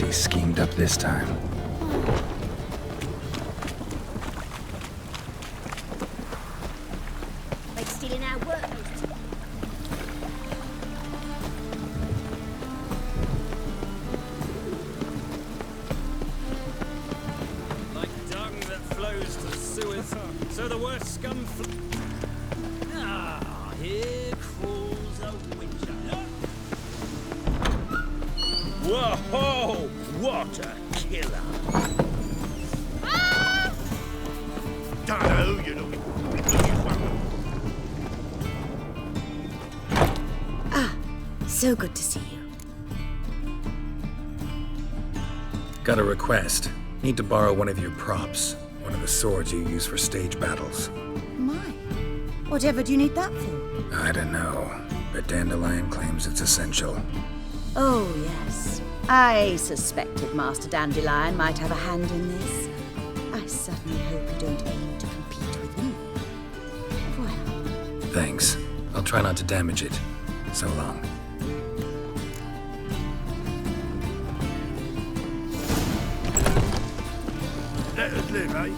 really schemed up this time. Like stealing our work. Like dung that flows to sewers, so the worst scum Ah, here crawls a witcher. Whoa! What a killer! Ah! Don't know who you're looking for. So good to see you. Got a request. Need to borrow one of your props. One of the swords you use for stage battles. My. Whatever do you need that for? I don't know, but Dandelion claims it's essential. Oh, yes. I suspected Master Dandelion might have a hand in this. I certainly hope you don't aim to compete with me. Well, Thanks. I'll try not to damage it. So long. Let us live, eh?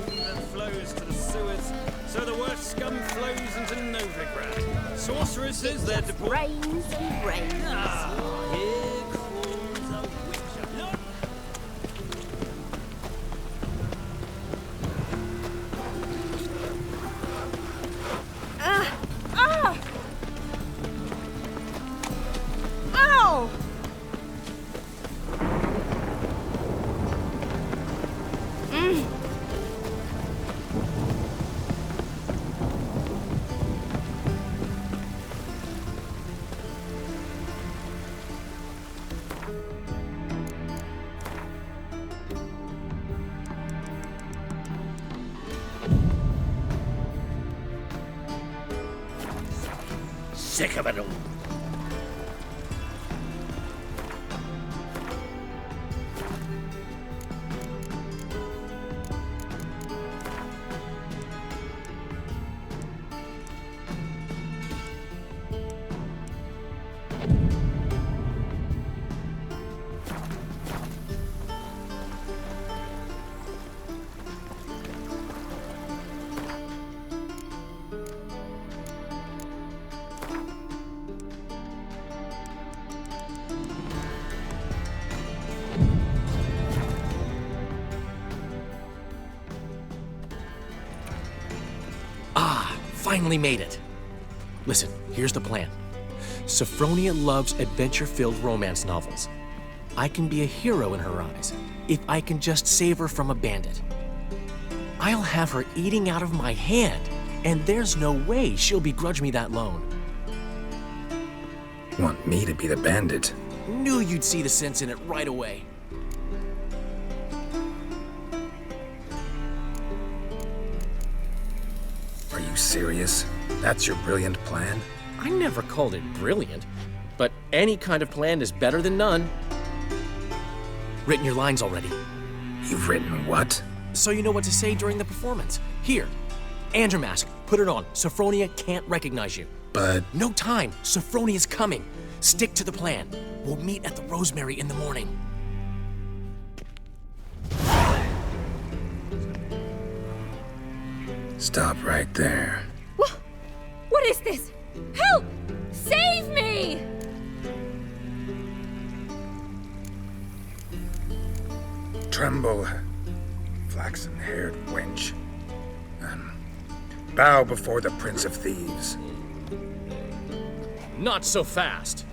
That flows to the sewers, so the worst scum flows into Novigrad. Sorceresses, they're deployed. Brains and brains. Ah, here crawls a witcher. Ow! Sick of it all. Finally made it. Listen, here's the plan. Sophronia loves adventure-filled romance novels. I can be a hero in her eyes if I can just save her from a bandit. I'll have her eating out of my hand, and there's no way she'll begrudge me that loan. Want me to be the bandit? Knew you'd see the sense in it right away. Are you serious? That's your brilliant plan? I never called it brilliant, but any kind of plan is better than none. Written your lines already, You've written what? so you know what to say during the performance. Here, and your mask. Put it on. Sophronia can't recognize you. But No time. Sophronia's coming. Stick to the plan. We'll meet at the Rosemary in the morning. stop right there. What is this? Help! Save me! Tremble, flaxen-haired wench. Bow before the Prince of Thieves. Not so fast.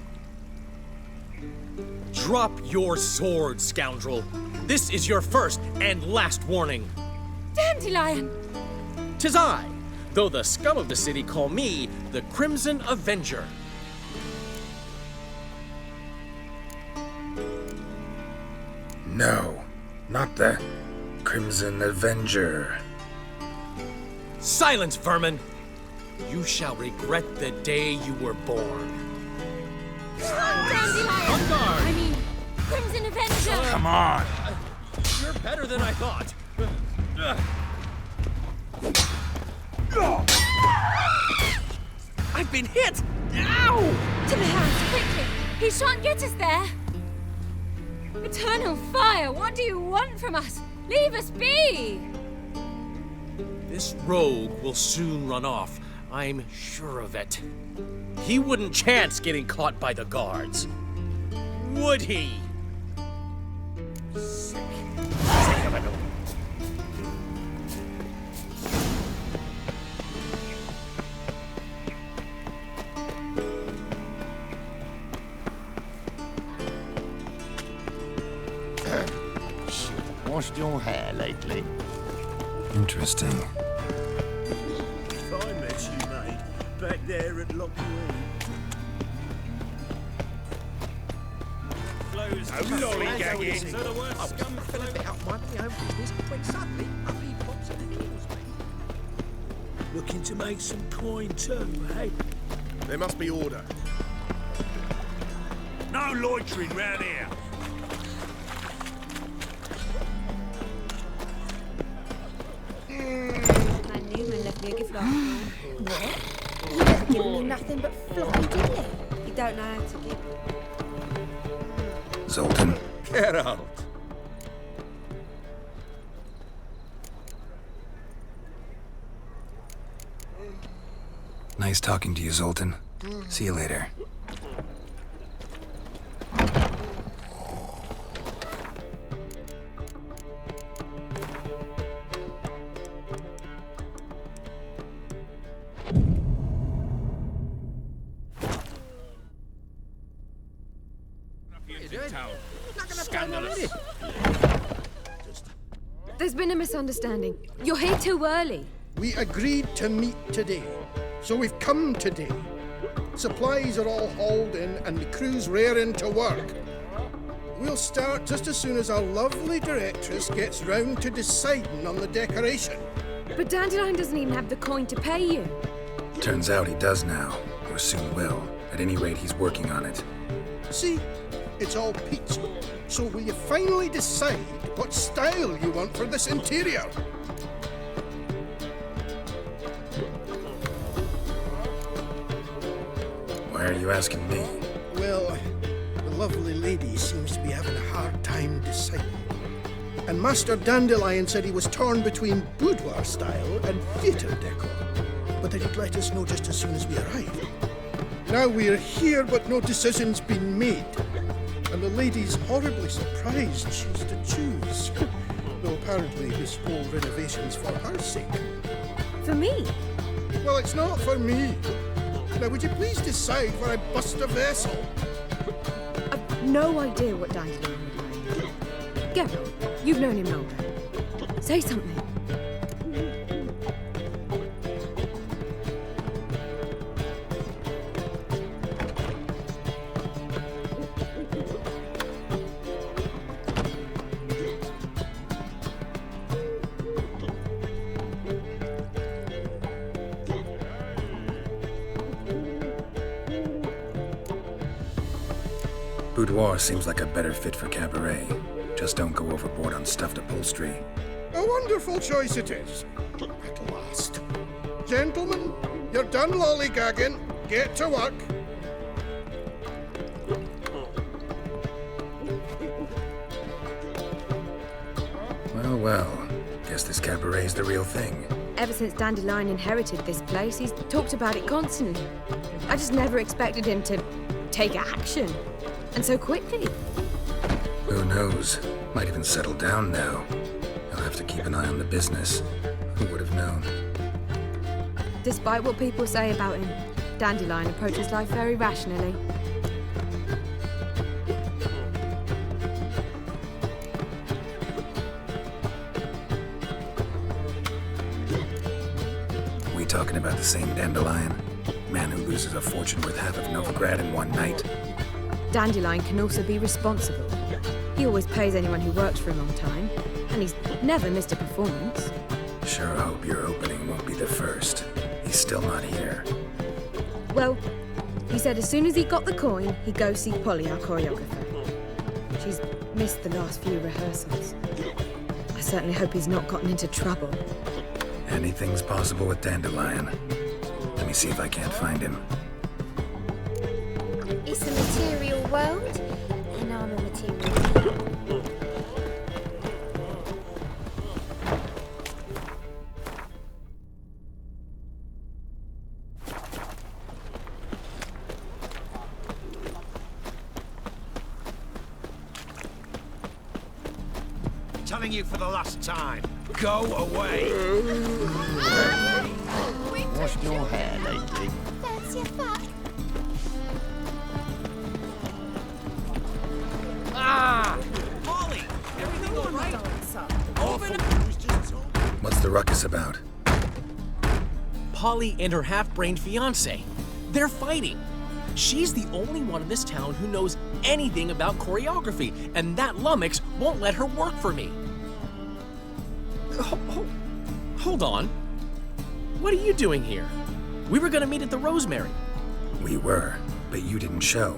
Drop your sword, scoundrel. This is your first and last warning. Dandelion! 'Tis I, though the scum of the city call me the Crimson Avenger. No, not the Crimson Avenger. Silence, vermin! You shall regret the day you were born. Dandelion! On guard! I mean, Crimson Avenger! Come on. You're better than I thought. I've been hit! Ow! To the house, quickly! He shan't get us there! Eternal fire, what do you want from us? Leave us be! This rogue will soon run off. I'm sure of it. He wouldn't chance getting caught by the guards. Would he? Sick of it all. Washed your hair lately? Interesting. Fine mess you made back there at Lock Flows Oh, lollygagging. so the worst scum flows. Looking to make some coin too, eh? There must be order. No loitering round here. My Newman left me a gift last night. What? He never given me nothing but floppy, did he? You don't know how to give. Zoltan, Get out. nice talking to you, Zoltan. See you later. Scandalous. There's been a misunderstanding. You're here too early. We agreed to meet today, so we've come today. Supplies are all hauled in and the crew's raring to work. We'll start just as soon as our lovely directress gets round to deciding on the decoration. But Dandelion doesn't even have the coin to pay you. Turns out he does now, or soon will. At any rate, he's working on it. See, it's all peach. So will you finally decide what style you want for this interior? Why are you asking me? Well, the lovely lady seems to be having a hard time deciding. And Master Dandelion said he was torn between boudoir style and theatre decor, but that he'd let us know just as soon as we arrived. Now we're here, but no decision's been made. And the lady's horribly surprised she's to choose. Though apparently this whole renovation's for her sake. For me? Well, it's not for me. Now, would you please decide where I bust a vessel? I've no idea what Dandelion would like. Geralt, you've known him longer. Say something. Boudoir seems like a better fit for Cabaret. Just don't go overboard on stuffed upholstery. A wonderful choice it is. At last. Gentlemen, you're done lollygagging. Get to work. Well, well. Guess this Cabaret's the real thing. Ever since Dandelion inherited this place, he's talked about it constantly. I just never expected him to take action. And so quickly. Who knows? Might even settle down now. He'll have to keep an eye on the business. Who would have known? Despite what people say about him, Dandelion approaches life very rationally. We talking about the same Dandelion? Man who loses a fortune worth half of Novigrad in one night? Dandelion can also be responsible. He always pays anyone who works for him on time, and he's never missed a performance. Sure hope your opening won't be the first. He's still not here. Well, he said as soon as he got the coin, he'd go see Polly, our choreographer. She's missed the last few rehearsals. I certainly hope he's not gotten into trouble. Anything's possible with Dandelion. Let me see if I can't find him. It's a material world, and I'm a material. Telling you for the last time. Go away. Washed your hair lately? Fancy a fuck? Ah! Molly! Everything all right? Open up! What's the ruckus about? Polly and her half-brained fiancé. They're fighting. She's the only one in this town who knows anything about choreography, and that lummox won't let her work for me. Hold on. What are you doing here? We were gonna meet at the Rosemary. We were, but you didn't show.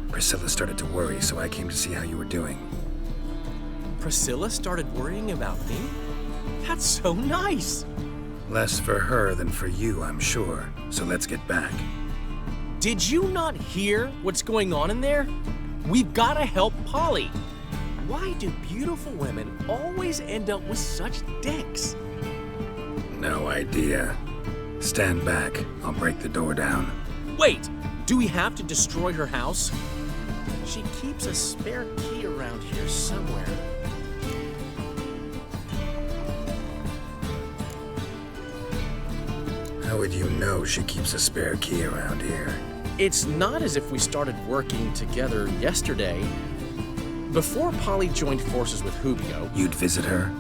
Priscilla started to worry, so I came to see how you were doing. Priscilla started worrying about me? That's so nice. Less for her than for you, I'm sure. So let's get back. Did you not hear what's going on in there? We've gotta help Polly. Why do beautiful women always end up with such dicks? No idea. Stand back. I'll break the door down. Wait, do we have to destroy her house? She keeps a spare key around here somewhere. How would you know she keeps a spare key around here? It's not as if we started working together yesterday. Before Polly joined forces with Hubio, You'd visit her?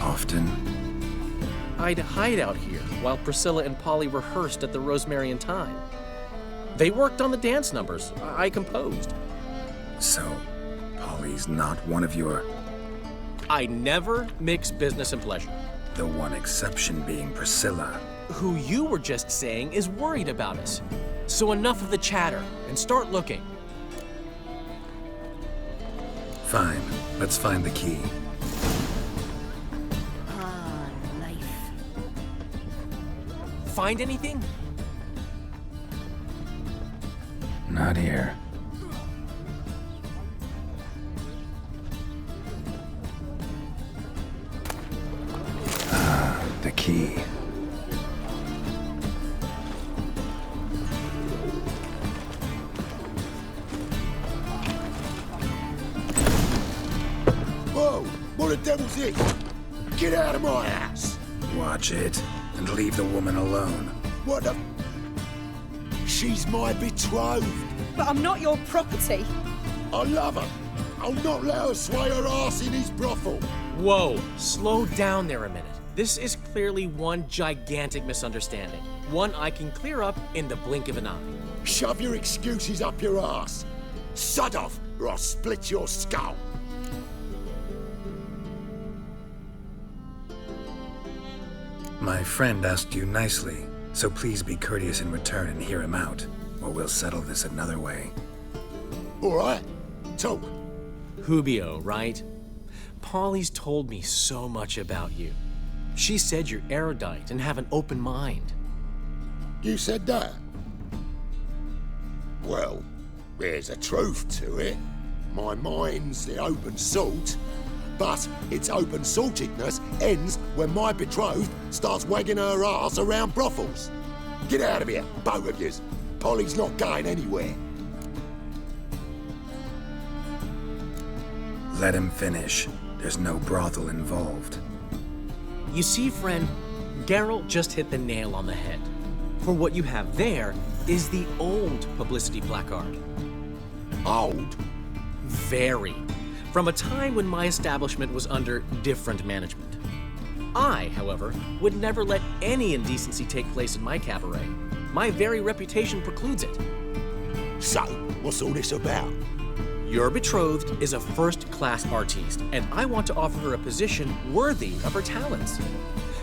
Often? I'd hide out here while Priscilla and Polly rehearsed at the Rosemary and Thyme. They worked on the dance numbers I composed. So, Polly's not one of your... I never mix business and pleasure. The one exception being Priscilla. Who you were just saying is worried about us. So enough of the chatter and start looking. Fine. Let's find the key. Ah, life. Find anything? Not here. Ah, the key. Whoa! What the devil's this? Get out of my house! Watch it, and leave the woman alone. What the... She's my betrothed. But I'm not your property. I love her. I'll not let her sway her ass in his brothel. Whoa, slow down there a minute. This is clearly one gigantic misunderstanding. One I can clear up in the blink of an eye. Shove your excuses up your ass. Sod off, or I'll split your skull. My friend asked you nicely, so please be courteous in return and hear him out, or we'll settle this another way. All right, talk. Hubio, right? Polly's told me so much about you. She said you're erudite and have an open mind. You said that? Well, there's a truth to it. My mind's the open salt, but its open saltedness ends when my betrothed starts wagging her ass around brothels. Get out of here, both of yous. Polly's not going anywhere. Let him finish. There's no brothel involved. You see, friend, Geralt just hit the nail on the head. For what you have there is the old publicity placard. Old? Very. From a time when my establishment was under different management. I, however, would never let any indecency take place in my cabaret. My very reputation precludes it. So, what's all this about? Your betrothed is a first-class artiste, and I want to offer her a position worthy of her talents.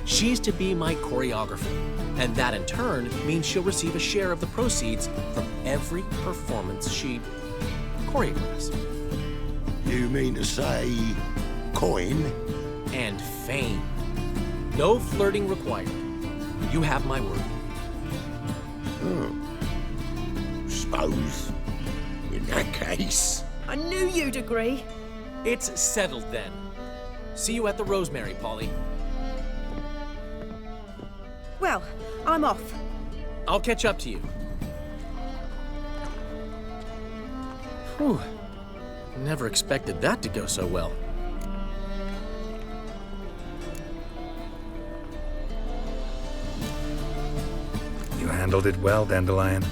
She's to be my choreographer, and that in turn means she'll receive a share of the proceeds from every performance she choreographs. You mean to say... coin? And fame. No flirting required. You have my word. Suppose, in that case... I knew you'd agree. It's settled then. See you at the Rosemary, Polly. Well, I'm off. I'll catch up to you. Whew. Never expected that to go so well. You handled it well, Dandelion.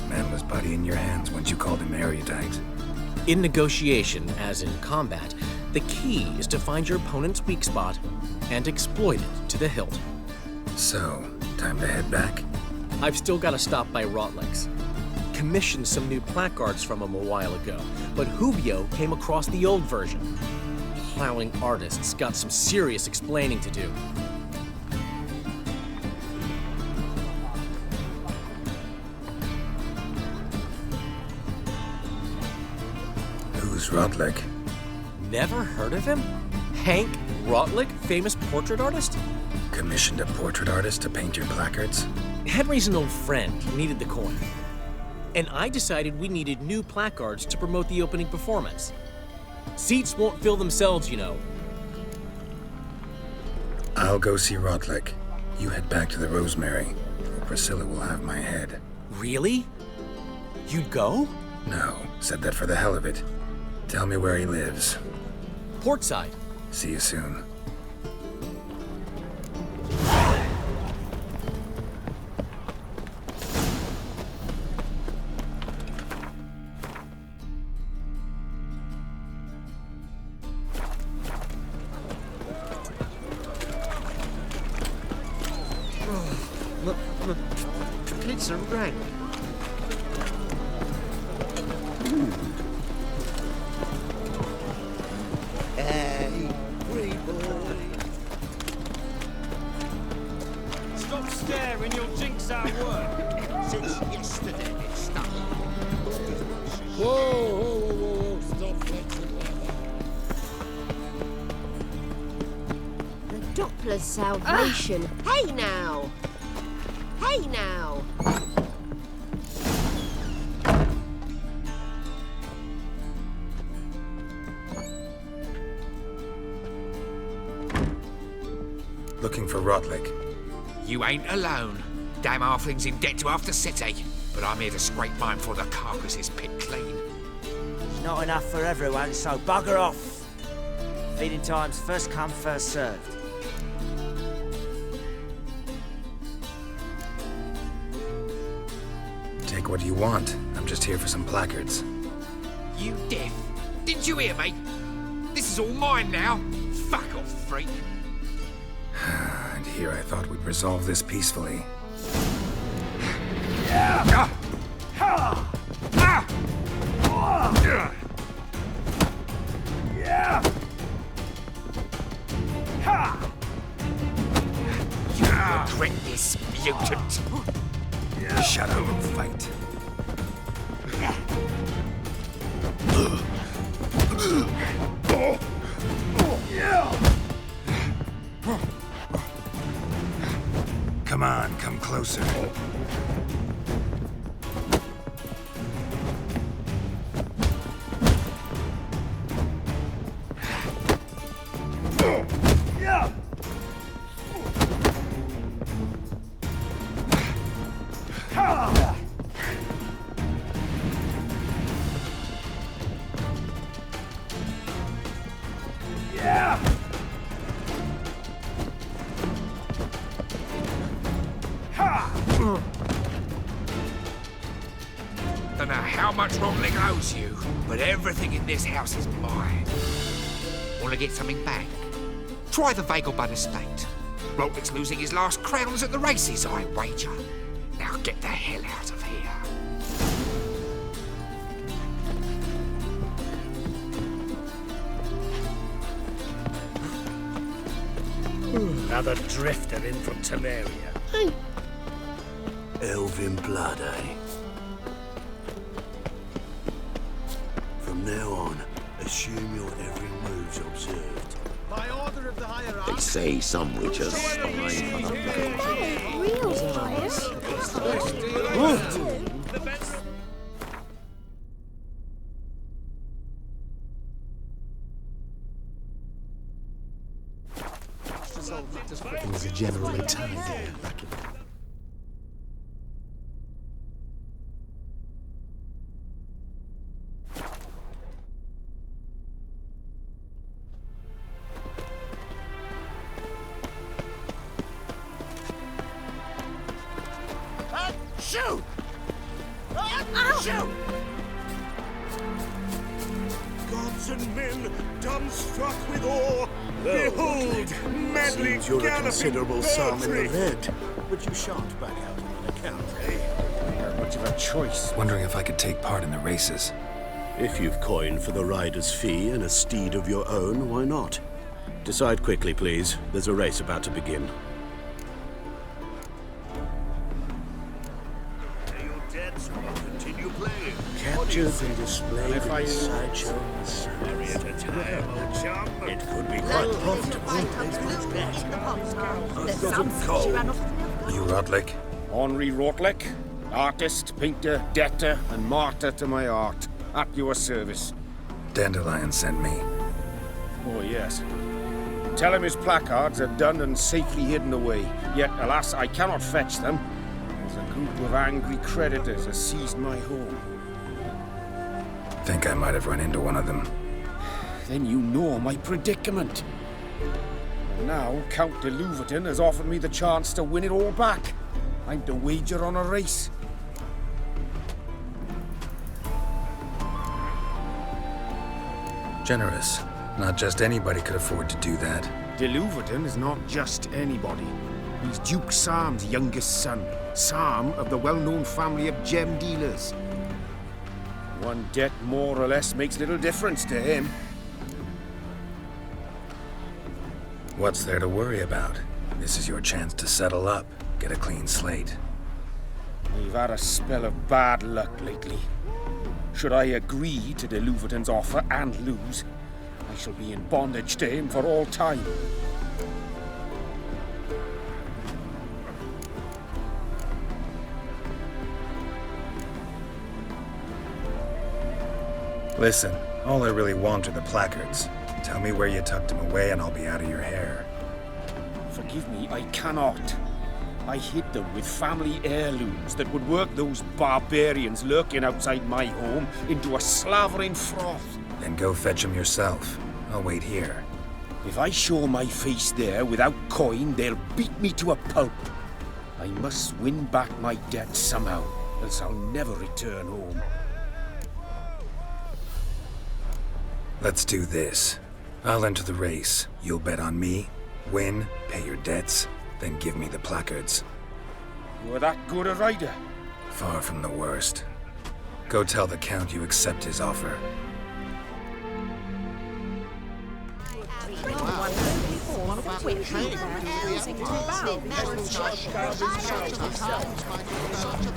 Man was buddy in your hands once you called him erudite. In negotiation, as in combat, the key is to find your opponent's weak spot and exploit it to the hilt. So, time to head back? I've still got to stop by Rotlick's. Commissioned some new placards from him a while ago, but Hubio came across the old version. Plowing artists got some serious explaining to do. Who's Rotlick? Never heard of him? Hank Rotlick, famous portrait artist? Commissioned a portrait artist to paint your placards? Henry's an old friend, needed the coin. And I decided we needed new placards to promote the opening performance. Seats won't fill themselves, you know. I'll go see Rotlick. You head back to the Rosemary, or Priscilla will have my head. Really? You'd go? No, said that for the hell of it. Tell me where he lives. Portside. See you soon. Pizza Red. Hey, free boy. Stop staring, you'll jinx our work. Since yesterday it started. Whoa, stop flexing like that. The Doppler's salvation. Hey now! Hey now! Looking for Rotlick. You ain't alone. Damn halfling's in debt to half the city. But I'm here to scrape mine before the carcass is picked clean. It's not enough for everyone, so bugger off. Feeding time's first come, first served. Take what you want. I'm just here for some placards. You deaf? Didn't you hear me? This is all mine now. Fuck off, freak. And here I thought we'd resolve this peacefully. You regret this, mutant. Shut up and fight. Come on, come closer. Don't know how much Rotlick owes you, but everything in this house is mine. Want to get something back? Try the Vagelbud estate. Rotlick's losing his last crowns at the races, I wager. Now get the hell out of here. Another drifter in from Temeria. Elven blood, eh? From now on, assume your every move's observed. By order of the higher They say some witches spy for the Real eyes. It was a generally tidy back in. Shoot! Shoot! Gods and men, dumbstruck with awe, behold, madly Seems you're a galloping considerable sum in the poetry. red, but you shan't back out on an account, eh? Not much of a choice. Wondering if I could take part in the races. If you've coin for the rider's fee and a steed of your own, why not? Decide quickly, please. There's a race about to begin. Pay your debts or I'll continue playing. Captured and displayed in the sideshow. Merry at a time, old chum. It could be quite profitable. You Rodlick? Henri Rotlick, artist, painter, debtor, and martyr to my art. At your service. Dandelion sent me. Oh, yes. Tell him his placards are done and safely hidden away. Yet, alas, I cannot fetch them, as a group of angry creditors has seized my home. Think I might have run into one of them. Then you know my predicament. And now, Count de Louverton has offered me the chance to win it all back. I'm to wager on a race. Generous. Not just anybody could afford to do that. De Louverton is not just anybody. He's Duke Sam's youngest son. Sam of the well-known family of gem dealers. One debt more or less makes little difference to him. What's there to worry about? This is your chance to settle up, get a clean slate. We've had a spell of bad luck lately. Should I agree to de Louverton's offer and lose, I shall be in bondage to him for all time. Listen, all I really want are the placards. Tell me where you tucked them away and I'll be out of your hair. Forgive me, I cannot. I hid them with family heirlooms that would work those barbarians lurking outside my home into a slavering froth. Then go fetch them yourself. I'll wait here. If I show my face there without coin, they'll beat me to a pulp. I must win back my debt somehow, else I'll never return home. Let's do this. I'll enter the race. You'll bet on me, win, pay your debts, then give me the placards. You're that good a rider? Far from the worst. Go tell the Count you accept his offer.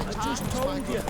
I just told you.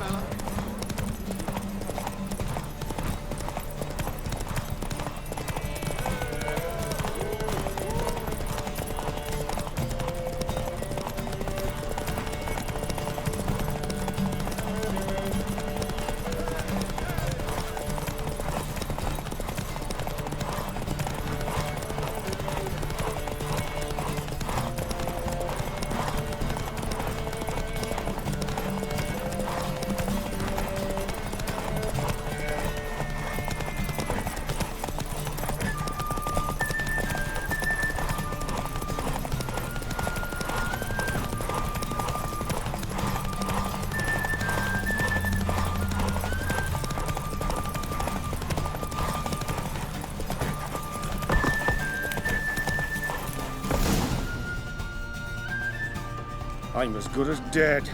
I'm as good as dead.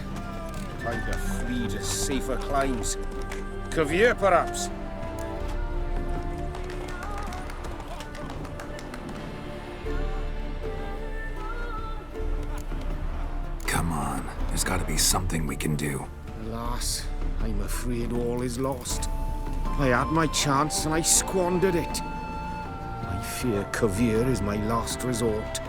Time to flee to safer climes. Cavier, perhaps? Come on, there's gotta be something we can do. Alas, I'm afraid all is lost. I had my chance and I squandered it. I fear Cavier is my last resort.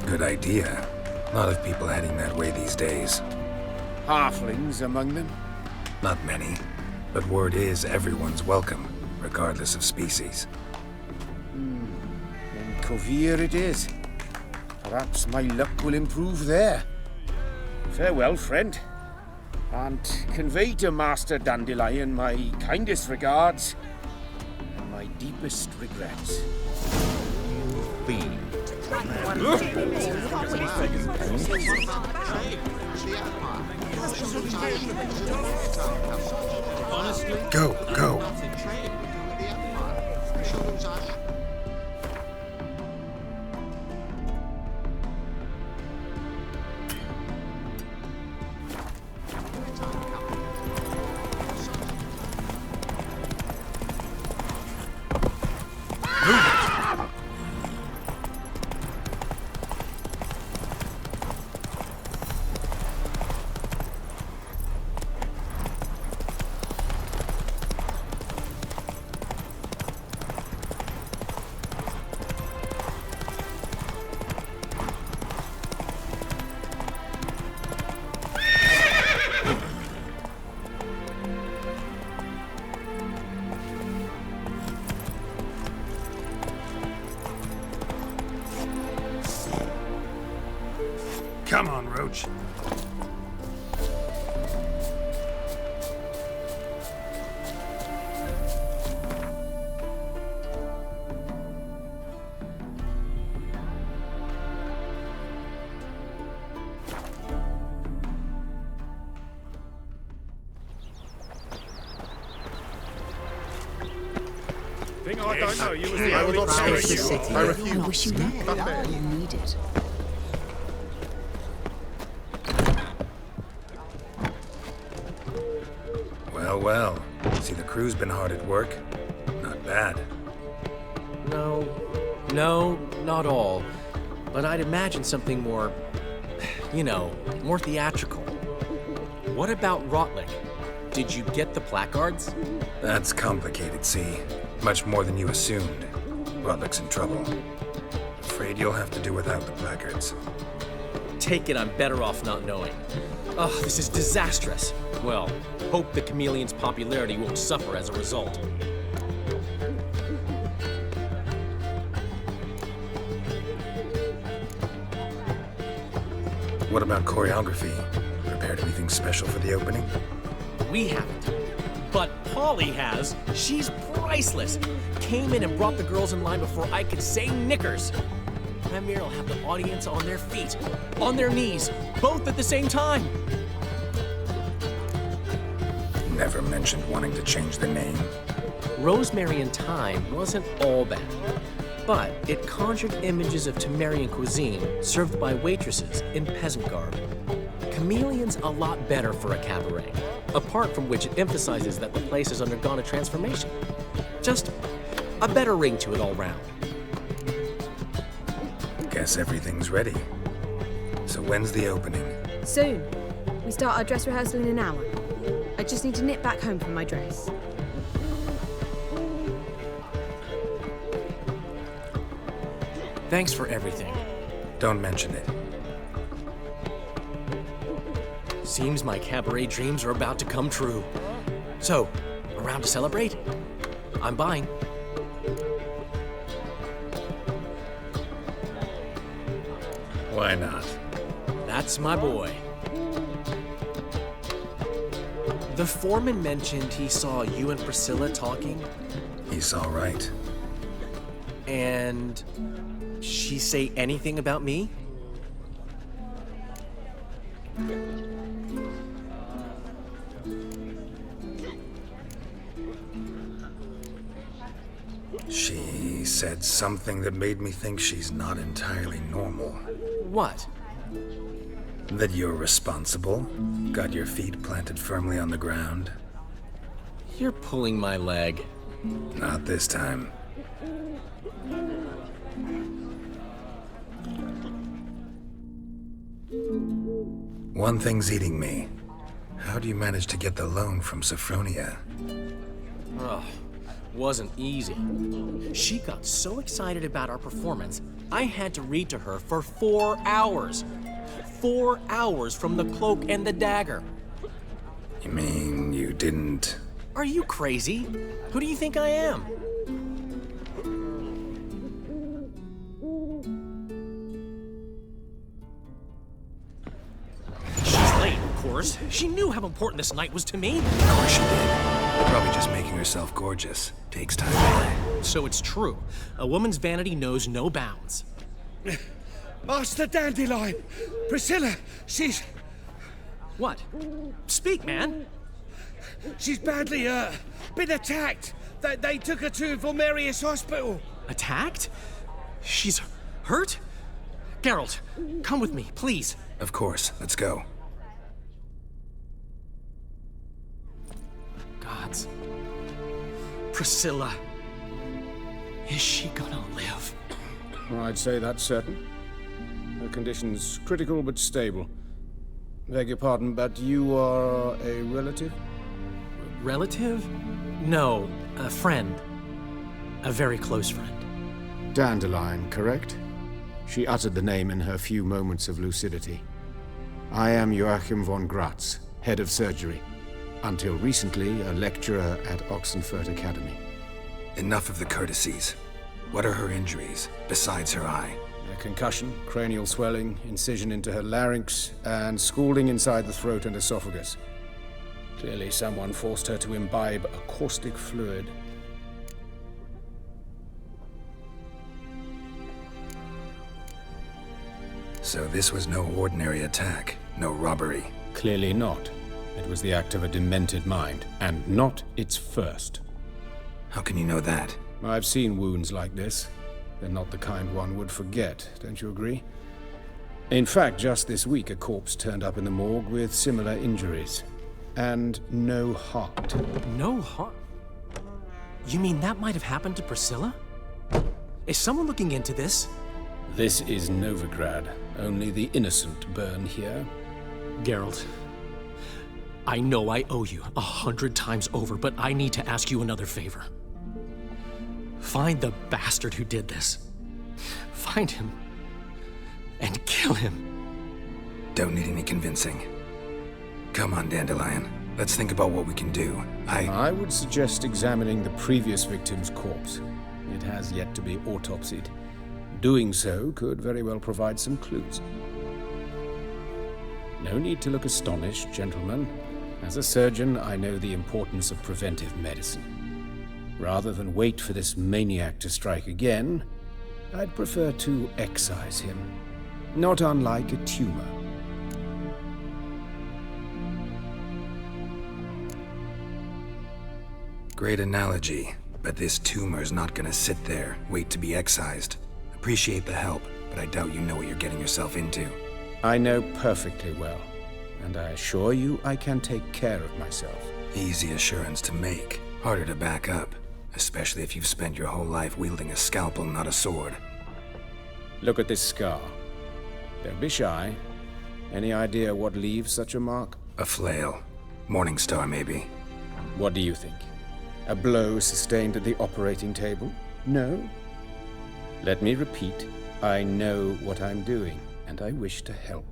Good idea. A lot of people heading that way these days. Halflings among them? Not many, but word is everyone's welcome, regardless of species. Then Kovir it is. Perhaps my luck will improve there. Farewell, friend. And convey to Master Dandelion my kindest regards and my deepest regrets. Go, go. Come on, Roach. Thing I don't know, you was the I will only not power space the you. city. I I refuse. wish you had. You need it. Well, well. See, the crew's been hard at work. Not bad. No, not all. But I'd imagine something more, more theatrical. What about Rotlick? Did you get the placards? That's complicated, see. Much more than you assumed. Rotlick's in trouble. Afraid you'll have to do without the placards. Take it I'm better off not knowing. Ugh, this is disastrous. Well, hope the chameleon's popularity won't suffer as a result. What about choreography? Prepared anything special for the opening? We haven't. But Polly has. She's priceless. Came in and brought the girls in line before I could say knickers. Premier will have the audience on their feet, on their knees, both at the same time. Never mentioned wanting to change the name. Rosemary and Thyme wasn't all bad, but it conjured images of Temerian cuisine served by waitresses in peasant garb. Chameleon's a lot better for a cabaret, apart from which it emphasizes that the place has undergone a transformation. Just a better ring to it all round. Guess everything's ready. So when's the opening? Soon. We start our dress rehearsal in an hour. I just need to nip back home for my dress. Thanks for everything. Don't mention it. Seems my cabaret dreams are about to come true. So, around to celebrate? I'm buying. Why not? That's my boy. The foreman mentioned he saw you and Priscilla talking. He saw right. And she say anything about me? She said something that made me think she's not entirely normal. What? That you're responsible, got your feet planted firmly on the ground. You're pulling my leg. Not this time. One thing's eating me. How do you manage to get the loan from Sophronia? Ugh, wasn't easy. She got so excited about our performance, I had to read to her for 4 hours. 4 hours from the cloak and the dagger. You mean you didn't... Are you crazy? Who do you think I am? She's late, of course. She knew how important this night was to me. Of course she did. Probably just making herself gorgeous. Takes time. So it's true. A woman's vanity knows no bounds. Master Dandelion! Priscilla, she's... What? Speak, man. She's badly, been attacked. They took her to Volmerius Hospital. Attacked? She's hurt? Geralt, come with me, please. Of course. Let's go. Gods. Priscilla. Is she gonna live? I'd say that's certain. Her condition's critical but stable. Beg your pardon, but you are a relative? Relative? No, a friend. A very close friend. Dandelion, correct? She uttered the name in her few moments of lucidity. I am Joachim von Gratz, head of surgery. Until recently, a lecturer at Oxenfurt Academy. Enough of the courtesies. What are her injuries, besides her eye? A concussion, cranial swelling, incision into her larynx, and scalding inside the throat and esophagus. Clearly someone forced her to imbibe a caustic fluid. So this was no ordinary attack, no robbery. Clearly not. It was the act of a demented mind, and not its first. How can you know that? I've seen wounds like this. They're not the kind one would forget, don't you agree? In fact, just this week, a corpse turned up in the morgue with similar injuries. And no heart. No heart? You mean that might have happened to Priscilla? Is someone looking into this? This is Novigrad. Only the innocent burn here. Geralt, I know I owe you 100 times over, but I need to ask you another favor. Find the bastard who did this. Find him. And kill him. Don't need any convincing. Come on, Dandelion. Let's think about what we can do. I would suggest examining the previous victim's corpse. It has yet to be autopsied. Doing so could very well provide some clues. No need to look astonished, gentlemen. As a surgeon, I know the importance of preventive medicine. Rather than wait for this maniac to strike again, I'd prefer to excise him. Not unlike a tumor. Great analogy, but this tumor's not gonna sit there, wait to be excised. Appreciate the help, but I doubt you know what you're getting yourself into. I know perfectly well, and I assure you I can take care of myself. Easy assurance to make, harder to back up, especially if you've spent your whole life wielding a scalpel, not a sword. Look at this scar. Don't be shy. Any idea what leaves such a mark? A flail. Morningstar, maybe. What do you think? A blow sustained at the operating table? No? Let me repeat. I know what I'm doing, and I wish to help.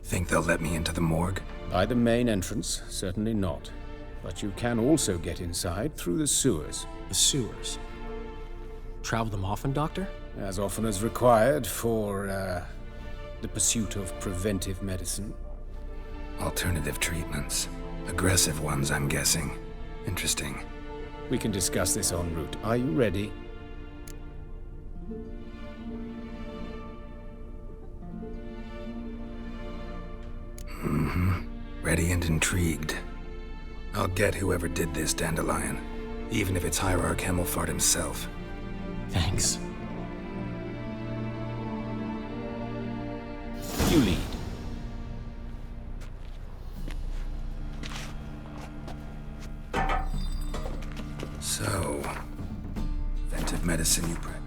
Think they'll let me into the morgue? By the main entrance, certainly not. But you can also get inside through the sewers. The sewers? Travel them often, Doctor? As often as required for, the pursuit of preventive medicine. Alternative treatments. Aggressive ones, I'm guessing. Interesting. We can discuss this en route. Are you ready? Mm-hmm. Ready and intrigued. I'll get whoever did this, Dandelion. Even if it's Hierarch Hemmelfart himself. Thanks. You lead. So, preventive medicine you practice.